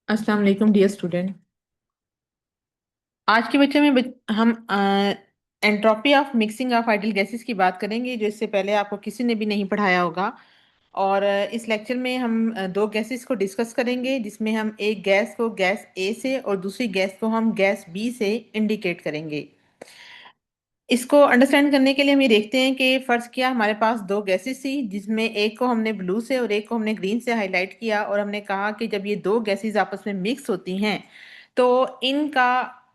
अस्सलाम वालेकुम dear student. आज के बच्चे में हम entropy of mixing of ideal gases की बात करेंगे, जो इससे पहले आपको किसी ने भी नहीं पढ़ाया होगा। और इस लेक्चर में हम दो गैसेस को डिस्कस करेंगे, जिसमें हम एक गैस को गैस ए से और दूसरी गैस को हम गैस बी से इंडिकेट करेंगे। इसको अंडरस्टैंड करने के लिए हम ये देखते हैं कि फर्ज किया हमारे पास दो गैसेस थी, जिसमें एक को हमने ब्लू से और एक को हमने ग्रीन से हाईलाइट किया, और हमने कहा कि जब ये दो गैसेस आपस में मिक्स होती हैं तो इनका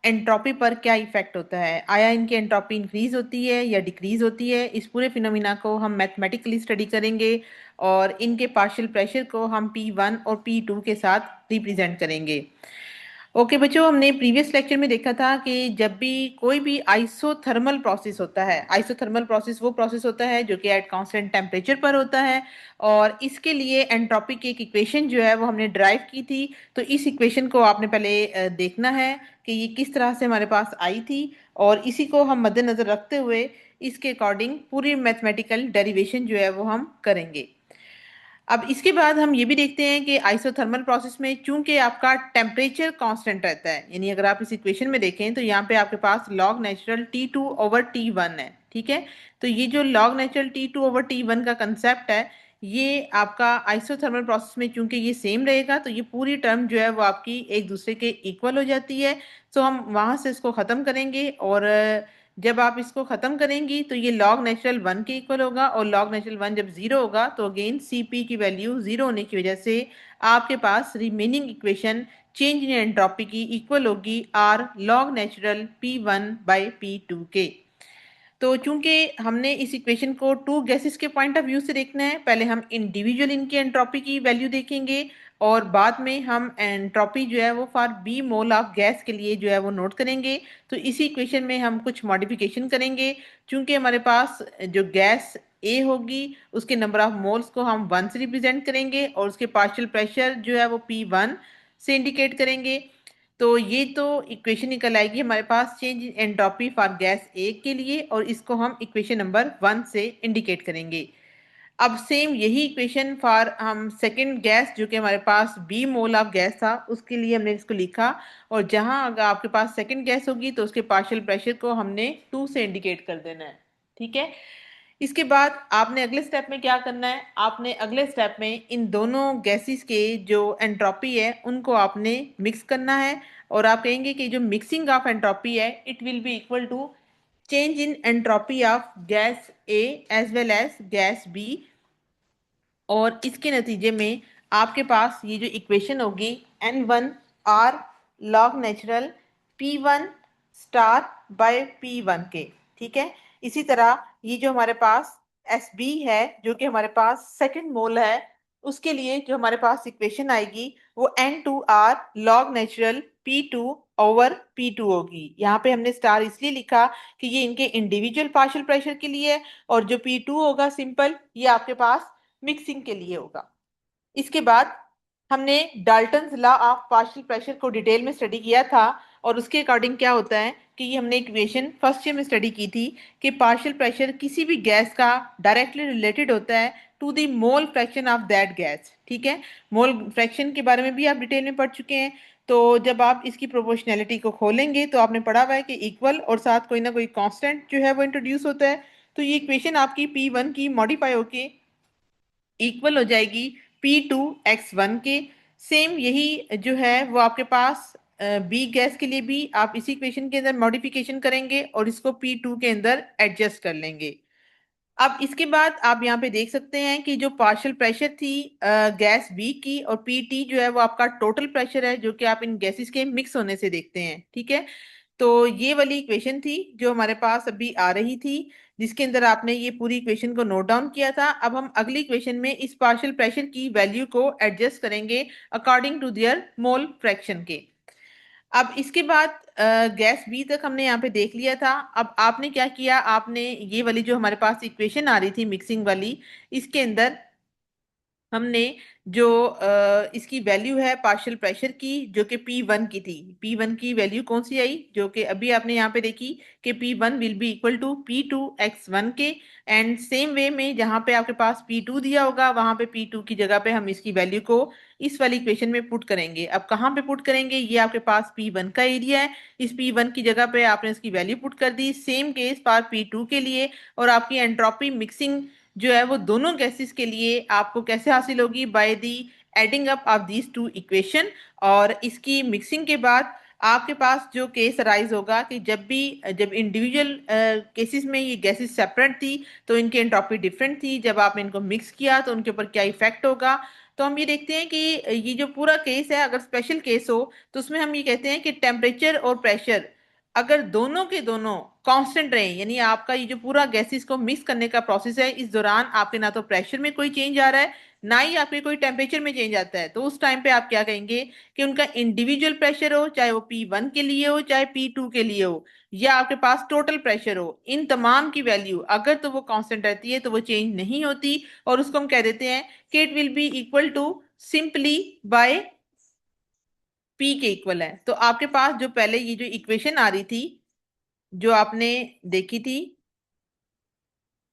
एंट्रोपी पर क्या इफेक्ट होता है। आया इनकी एंट्रोपी इंक्रीज होती है या डिक्रीज होती है। इस पूरे फिनोमिना को हम मैथमेटिकली स्टडी करेंगे और इनके पार्शियल प्रेशर को हम P1 और P2 के साथ रिप्रेजेंट करेंगे। ओके बच्चों, हमने प्रीवियस लेक्चर में देखा था कि जब भी कोई भी आइसोथर्मल प्रोसेस होता है, आइसोथर्मल प्रोसेस वो प्रोसेस होता है जो कि एट कांस्टेंट टेम्परेचर पर होता है, और इसके लिए एंट्रोपी की एक इक्वेशन जो है वो हमने ड्राइव की थी। तो इस इक्वेशन को आपने पहले देखना है कि ये किस तरह से हमारे पास आई थी, और इसी को हम मद्देनजर रखते हुए इसके अकॉर्डिंग पूरी मैथमेटिकल डेरिवेशन जो है वो हम करेंगे। अब इसके बाद हम ये भी देखते हैं कि आइसोथर्मल प्रोसेस में चूंकि आपका टेम्परेचर कांस्टेंट रहता है, यानी अगर आप इस इक्वेशन में देखें तो यहाँ पे आपके पास log natural T2 over T1 है। ठीक है, तो ये जो log natural T2 over T1 का कंसेप्ट है, ये आपका आइसोथर्मल प्रोसेस में चूंकि ये सेम रहेगा तो ये पूरी टर्म जो है वो आपकी एक दूसरे के इक्वल हो जाती है। तो हम वहां से इसको खत्म करेंगे, और जब आप इसको खत्म करेंगी तो ये लॉग नेचुरल 1 के इक्वल होगा, और लॉग नेचुरल 1 जब जीरो होगा तो अगेन Cp की वैल्यू जीरो होने की वजह से आपके पास remaining equation change in entropy की इक्वल होगी R log natural P1 by P2 के। तो चूंकि हमने इस इक्वेशन को टू गैसेस के पॉइंट ऑफ व्यू से देखना है, पहले हम इंडिविजुअल इनकी एंट्रोपी की वैल्यू देखेंगे, और बाद में हम एंट्रोपी जो है वो for B mole of gas के लिए जो है वो नोट करेंगे। तो इसी इक्वेशन में हम कुछ मॉडिफिकेशन करेंगे। चूंकि हमारे पास जो गैस ए होगी उसके नंबर ऑफ मोल्स को हम 1 से रिप्रेजेंट करेंगे, और उसके पार्शियल प्रेशर जो है वो P1 से इंडिकेट करेंगे। तो ये तो इक्वेशन निकल आएगी हमारे पास change in entropy for gas A के लिए, और इसको हम इक्वेशन नंबर 1 से इंडिकेट करेंगे। अब सेम यही इक्वेशन फॉर हम सेकंड गैस जो कि हमारे पास बी मोल ऑफ गैस था उसके लिए हमने इसको लिखा, और जहां अगर आपके पास सेकंड गैस होगी तो उसके पार्शियल प्रेशर को हमने 2 से इंडिकेट कर देना है। ठीक है, इसके बाद आपने अगले स्टेप में क्या करना है, आपने अगले स्टेप में इन दोनों गैसेस के जो एंट्रोपी है उनको आपने मिक्स करना है, और आप कहेंगे कि जो मिक्सिंग ऑफ एंट्रोपी है it will be equal to change in entropy of gas A as well as gas B. और इसके नतीजे में आपके पास ये जो इक्वेशन होगी N1 R log natural P1 star by P1 के। ठीक है, इसी तरह ये जो हमारे पास SB है जो कि हमारे पास सेकंड मोल है, उसके लिए जो हमारे पास इक्वेशन आएगी वो N2R log natural P2 over P2 होगी। यहाँ पे हमने स्टार इसलिए लिखा कि ये इनके इंडिविजुअल पार्शियल प्रेशर के लिए है, और जो P2 होगा सिंपल ये आपके पास मिक्सिंग के लिए होगा। इसके बाद हमने Dalton's law of partial pressure को डिटेल में स्टडी किया था, और उसके अकॉर्डिंग क्या होता है कि ये हमने इक्वेशन फर्स्ट ईयर में स्टडी की थी कि पार्शियल प्रेशर किसी भी गैस का डायरेक्टली रिलेटेड होता है to the mole fraction of that gas. ठीक है, मोल फ्रैक्शन के बारे में भी आप डिटेल में पढ़ चुके हैं। तो जब आप इसकी प्रोपोर्शनैलिटी को खोलेंगे तो आपने पढ़ा हुआ है कि इक्वल और साथ कोई ना कोई कांस्टेंट जो है वो इंट्रोड्यूस होता है। तो ये इक्वेशन आपकी P1 की मॉडिफाई होके इक्वल हो जाएगी P2 x1 के। सेम यही जो है वो आपके पास बी गैस के लिए भी आप इसी इक्वेशन के अंदर मॉडिफिकेशन करेंगे और इसको P2 के अंदर एडजस्ट कर लेंगे। अब इसके बाद आप यहाँ पे देख सकते हैं कि जो पार्शियल प्रेशर थी गैस बी की, और पीटी जो है वो आपका टोटल प्रेशर है जो कि आप इन गैसेस के मिक्स होने से देखते हैं। ठीक है, तो ये वाली इक्वेशन थी जो हमारे पास अभी आ रही थी, जिसके अंदर आपने ये पूरी इक्वेशन को नोट डाउन किया था। अब हम अगली इक्वेशन में इस पार्शियल प्रेशर की वैल्यू को एडजस्ट करेंगे according to their mole fraction के। अब इसके बाद गैस बी तक हमने यहाँ पे देख लिया था। अब आपने क्या किया, आपने ये वाली जो हमारे पास इक्वेशन आ रही थी मिक्सिंग वाली, इसके अंदर हमने जो इसकी वैल्यू है पार्शियल प्रेशर की, जो कि P1 की थी, P1 की वैल्यू कौन सी आई, जो कि अभी आपने यहाँ पे देखी कि P1 will be equal to P2x1 के। एंड सेम वे में जहाँ पे आपके पास P2 दिया होगा, वहां पे P2 की जगह पे हम इसकी वैल्यू को इस वाली इक्वेशन में पुट करेंगे। अब कहाँ पे पुट करेंगे, ये आपके पास P1 का एरिया है, इस P1 की जगह पे आपने इसकी वैल्यू पुट कर दी। सेम केस पार P2 के लिए। और आपकी एंट्रोपी मिक्सिंग जो है वो दोनों गैसेस के लिए आपको कैसे हासिल होगी, by the adding up of these two equation. और इसकी मिक्सिंग के बाद आपके पास जो केस अराइज होगा कि जब इंडिविजुअल केसेस में ये गैसेस सेपरेट थी तो इनकी एंट्रोपी डिफरेंट थी, जब आपने इनको मिक्स किया तो उनके ऊपर क्या इफेक्ट होगा। तो हम ये देखते हैं कि ये जो पूरा केस है, अगर स्पेशल केस हो तो उसमें हम ये कहते हैं कि टेम्परेचर और प्रेशर अगर दोनों के दोनों कांस्टेंट रहे, यानी आपका ये जो पूरा गैसेस को मिक्स करने का प्रोसेस है, इस दौरान आपके ना तो प्रेशर में कोई चेंज आ रहा है, ना ही आपके कोई टेम्परेचर में चेंज आता है, तो उस टाइम पे आप क्या कहेंगे कि उनका इंडिविजुअल प्रेशर हो, चाहे वो P1 के लिए हो चाहे P2 के लिए हो, या आपके पास टोटल प्रेशर हो, इन तमाम की वैल्यू अगर तो वो कांस्टेंट रहती है तो वो चेंज नहीं होती। और उसको हम कह देते हैं कि it will be equal to simply by P के इक्वल है। तो आपके पास जो पहले ये जो इक्वेशन आ रही थी, जो आपने देखी थी,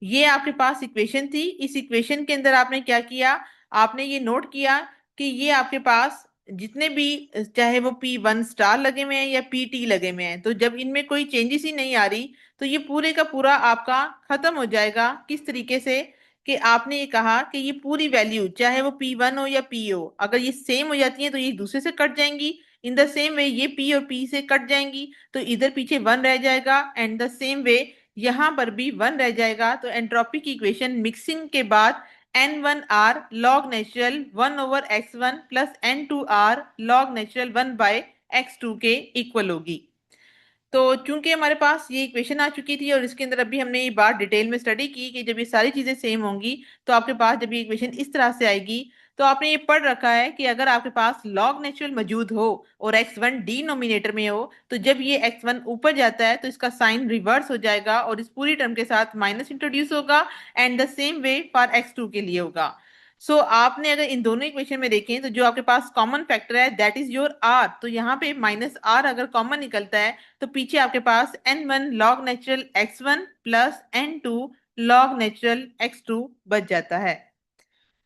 ये आपके पास इक्वेशन थी। इस इक्वेशन के अंदर आपने क्या किया, आपने ये नोट किया कि ये आपके पास जितने भी, चाहे वो P1 स्टार लगे हुए हैं या PT लगे हुए हैं, तो जब इनमें कोई चेंजेस ही नहीं आ रही तो ये पूरे का पूरा आपका खत्म हो जाएगा। किस तरीके से कि आपने ये कहा कि ये पूरी वैल्यू चाहे वो P1 हो या P हो, अगर ये सेम हो जाती है तो ये एक दूसरे से कट जाएंगी। इन द सेम वे ये P और P से कट जाएंगी तो इधर पीछे वन रह जाएगा, एंड द सेम वे यहां पर भी वन रह जाएगा। तो एंट्रोपी की इक्वेशन मिक्सिंग के बाद N1R log natural 1/x1 plus N2R log natural 1/x2 के इक्वल होगी। तो चूंकि हमारे पास ये इक्वेशन आ चुकी थी और इसके अंदर अभी हमने ये बात डिटेल में स्टडी की कि जब ये सारी चीजें सेम होंगी तो आपके पास जब ये इक्वेशन इस तरह से आएगी, तो आपने ये पढ़ रखा है कि अगर आपके पास लॉग नेचुरल मौजूद हो और x1 डिनोमिनेटर में हो, तो जब ये x1 ऊपर जाता है तो इसका साइन रिवर्स हो जाएगा और इस पूरी टर्म के साथ माइनस इंट्रोड्यूस होगा। And the same way for x2 के लिए होगा। आपने अगर इन दोनों इक्वेशन में देखें तो जो आपके पास कॉमन फैक्टर है दैट इज योर r, तो यहाँ पे -r अगर कॉमन निकलता है तो पीछे आपके पास N1 log natural x1 plus N2 log natural x2 बच जाता है।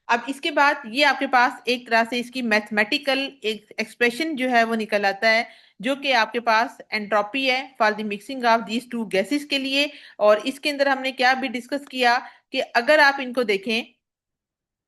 अब इसके बाद ये आपके पास एक तरह से इसकी मैथमेटिकल एक एक्सप्रेशन जो है वो निकल आता है, जो कि आपके पास एंट्रोपी है for the mixing of these two gases के लिए। और इसके अंदर हमने क्या भी डिस्कस किया कि अगर आप इनको देखें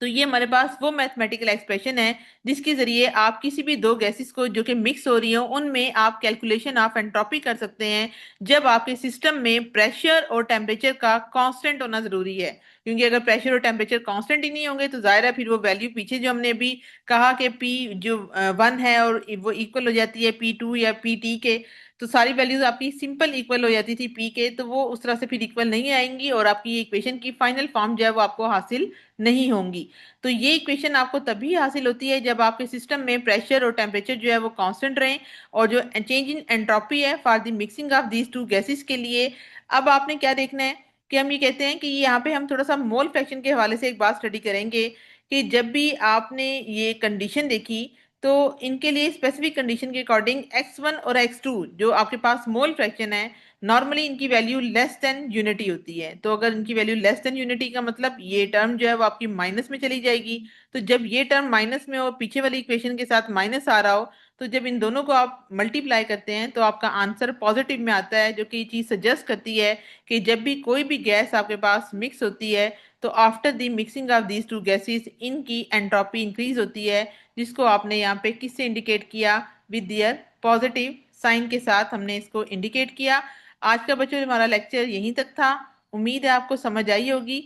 तो ये हमारे पास वो मैथमेटिकल एक्सप्रेशन है जिसके जरिए आप किसी भी दो गैसेस को जो कि मिक्स हो रही हो उनमें आप कैलकुलेशन ऑफ एंट्रोपी कर सकते हैं, जब आपके सिस्टम में प्रेशर और टेम्परेचर का कांस्टेंट होना जरूरी है। क्योंकि अगर प्रेशर और टेम्परेचर कांस्टेंट ही नहीं होंगे तो जाहिर है फिर वो वैल्यू पीछे जो हमने अभी कहा कि P जो 1 है और वो इक्वल हो जाती है P2 या PT के, तो सारी वैल्यूज आपकी सिंपल इक्वल हो जाती थी P के, तो वो उस तरह से फिर इक्वल नहीं आएंगी और आपकी इक्वेशन की फाइनल फॉर्म जो है वो आपको हासिल नहीं होंगी। तो ये इक्वेशन आपको तभी हासिल होती है जब आपके सिस्टम में प्रेशर और टेम्परेचर जो है वो कांस्टेंट रहें। और जो चेंज इन एंट्रोपी है for the mixing of these two gases के लिए, अब आपने क्या देखना है कि हम ये कहते हैं कि यहाँ पे हम थोड़ा सा मोल फ्रैक्शन के हवाले से एक बात स्टडी करेंगे कि जब भी आपने ये कंडीशन देखी तो इनके लिए स्पेसिफिक कंडीशन के अकॉर्डिंग x1 और x2 जो आपके पास मोल फ्रैक्शन है, नॉर्मली इनकी वैल्यू लेस देन यूनिटी होती है। तो अगर इनकी वैल्यू लेस देन यूनिटी का मतलब ये टर्म जो है वो आपकी माइनस में चली जाएगी। तो जब ये टर्म माइनस में हो, पीछे वाली इक्वेशन के साथ माइनस आ रहा हो, तो जब इन दोनों को आप मल्टीप्लाई करते हैं तो आपका आंसर पॉजिटिव में आता है, जो कि ये चीज सजेस्ट करती है कि जब भी कोई भी गैस आपके पास मिक्स होती है तो after the mixing of these two gases इनकी एंट्रोपी इंक्रीज होती है, जिसको आपने यहाँ पे किससे इंडिकेट किया, विद दियर पॉजिटिव साइन के साथ हमने इसको इंडिकेट किया। आज का बच्चों हमारा लेक्चर यहीं तक था। उम्मीद है आपको समझ आई होगी।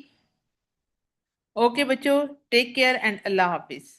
ओके बच्चों, टेक केयर एंड अल्लाह हाफिज।